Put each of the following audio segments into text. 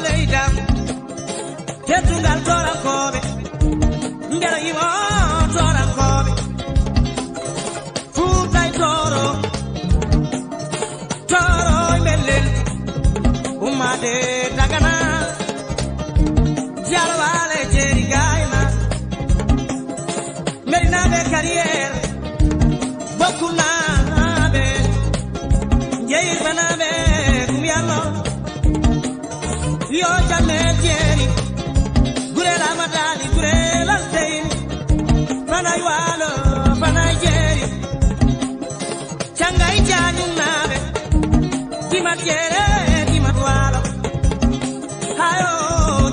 leydam teddungal torankoɓe ngera yimo torankoɓe fuutay toro e mellel ummade dagana jalwale jeeri gayna merinaɓe carriére bokkunaɓe jeyirmanaɓe kum yallo yo jammel jeeri gurel amadali gurel alteyni fanay walo fanay jeeri cangay jañumnaɓe dimat jeere dimat walo hayo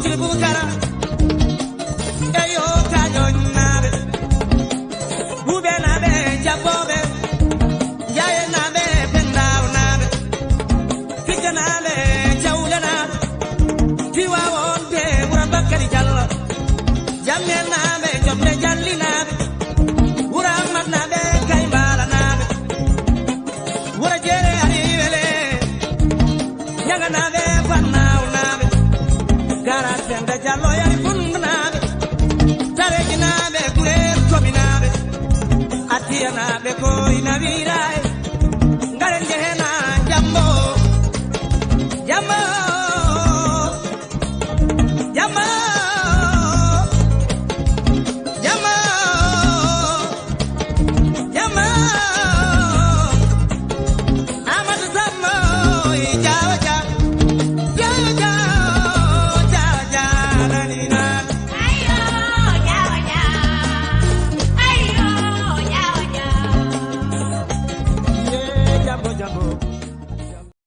jibukara eyo kajoñnaɓe huɓenaɓe jabboɓe jayenaɓe pendawnaɓe figganaɓe jawlenaɓe tiwawonte ɓura bakkari diallo jammennaɓe